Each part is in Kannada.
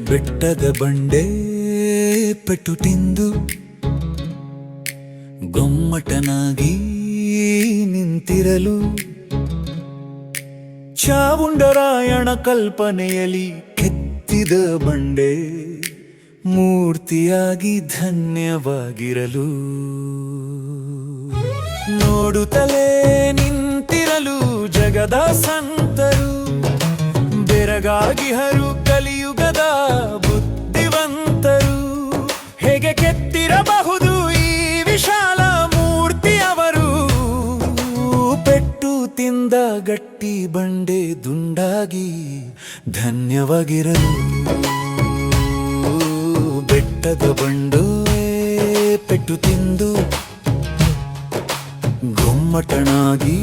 ಬೆಟ್ಟದ ಬಂಡೆ ಪೆಟ್ಟು ತಿಂದು ಗೊಮ್ಮಟನಾಗಿ ನಿಂತಿರಲು ಚಾವುಂಡರಾಯಣ ಕಲ್ಪನೆಯಲ್ಲಿ ಕೆತ್ತಿದ ಬಂಡೆ ಮೂರ್ತಿಯಾಗಿ ಧನ್ಯವಾಗಿರಲು ನೋಡುತ್ತಲೇ ನಿಂತಿರಲು ಜಗದ ಸಂತರು ಬೆರಗಾಗಿ ಕಲಿಯುಗದ ಬುದ್ಧಿವಂತರು ಹೇಗೆ ಕೆತ್ತಿರಬಹುದು ಈ ವಿಶಾಲ ಮೂರ್ತಿ ಅವರು ಪೆಟ್ಟು ತಿಂದ ಗಟ್ಟಿ ಬಂಡೆ ದುಂಡಾಗಿ ಧನ್ಯವಾಗಿರಲು ಬೆಟ್ಟದ ಬಂಡೆ ಪೆಟ್ಟು ತಿಂದು ಗೊಮ್ಮಟನಾಗಿ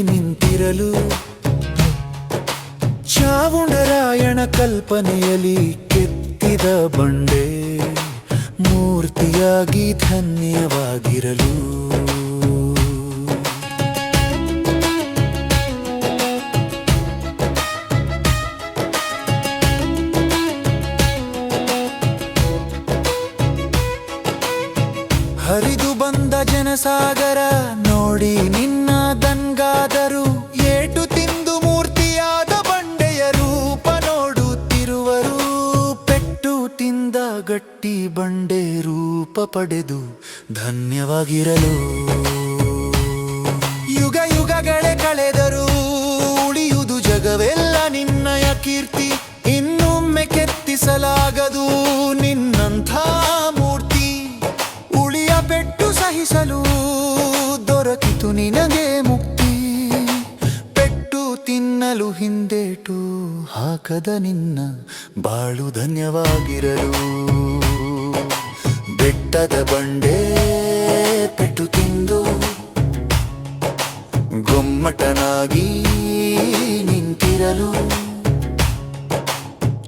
ನಿಂತಿರಲು ಚಾವುಂಡರಾಯಣ ಕಲ್ಪನೆಯಲ್ಲಿ ಕೆತ್ತಿದ ಬಂಡೆ ಮೂರ್ತಿಯಾಗಿ ಧನ್ಯವಾಗಿರಲು ಹರಿದು ಬಂದ ಜನಸಾಗರ ನೋಡಿ ನಿನ್ನ ದಂಗಾದರು ಏಟು ತಿಂದು ಮೂರ್ತಿಯಾದ ಬಂಡೆಯ ರೂಪ ನೋಡುತ್ತಿರುವರು ಪೆಟ್ಟು ತಿಂದ ಗಟ್ಟಿ ಬಂಡೆ ರೂಪ ಪಡೆದು ಧನ್ಯವಾಗಿರಲು ಯುಗ ಯುಗಗಳೇ ಕಳೆದರು ಉಳಿಯುವುದು ಜಗವೆಲ್ಲ ನಿನ್ನಯ ಕೀರ್ತಿ ಇನ್ನೊಮ್ಮೆ ಕೆತ್ತಿಸಲಾಗದು ನಿನ್ನಂಥ ಮೂರ್ತಿ ಉಳಿಯ ಪೆಟ್ಟು ಸಹಿಸಲು ದೊರಕಿತು ನಿನಗೆ ಮುಕ್ತಿ ಪೆಟ್ಟು ತಿನ್ನಲು ಹಿಂದೇಟು ಹಾಕದ ನಿನ್ನ ಬಾಳು ಧನ್ಯವಾಗಿರಲು ಬೆಟ್ಟದ ಬಂಡೆ ಪೆಟ್ಟು ತಿಂದು ಗೊಮ್ಮಟನಾಗಿ ನಿಂತಿರಲು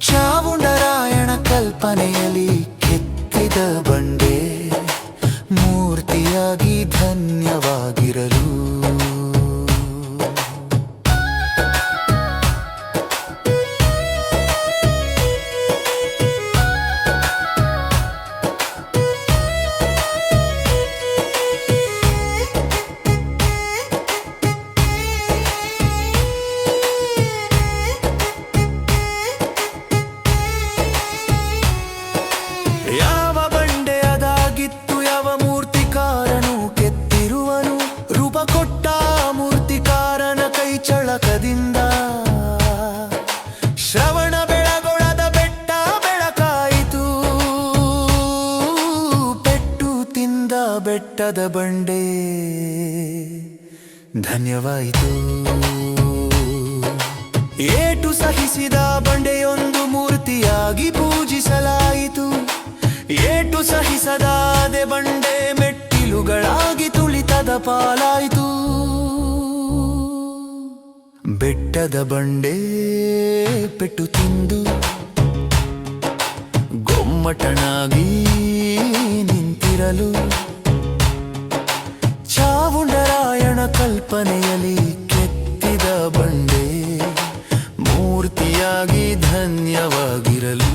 ಚಾವುಂಡರಾಯಣ ಕಲ್ಪನೆಯಲ್ಲಿ ಕೆತ್ತಿದ ಬಂಡೆ ಮೂರ್ತಿಯಾಗಿ ಧನ್ಯವಾಗಿರಲು ಯಾವ ಬಂಡೆ ಅದಾಗಿತ್ತು ಯಾವ ಮೂರ್ತಿಕಾರನು ಕೆತ್ತಿರುವನು ರೂಪ ಕೊಟ್ಟ ಮೂರ್ತಿಕಾರನ ಕೈ ಚಳಕದಿಂದ ಶ್ರವಣ ಬೆಳಗೊಳದ ಬೆಟ್ಟ ಬೆಳಕಾಯಿತು ಪೆಟ್ಟು ತಿಂದ ಬೆಟ್ಟದ ಬಂಡೆ ಧನ್ಯವಾಯಿತು ಏಟು ಸಹಿಸಿದ ಬಂಡೆಯೊಂದು ಮೂರ್ತಿಯಾಗಿ ಪೂಜಿಸಲಾಯಿತು ಏಟು ಸಹಿಸದಾದೆ ಬಂಡೆ ಮೆಟ್ಟಿಲುಗಳಾಗಿ ತುಳಿತದ ಪಾಲಾಯಿತು ಬೆಟ್ಟದ ಬಂಡೆ ಪೆಟ್ಟು ತಿಂದು ಗೊಮ್ಮಟನಾಗಿ ನಿಂತಿರಲು ಚಾವುಂಡರಾಯಣ ಕಲ್ಪನೆಯಲ್ಲಿ ಕೆತ್ತಿದ ಬಂಡೆ ಮೂರ್ತಿಯಾಗಿ ಧನ್ಯವಾಗಿರಲು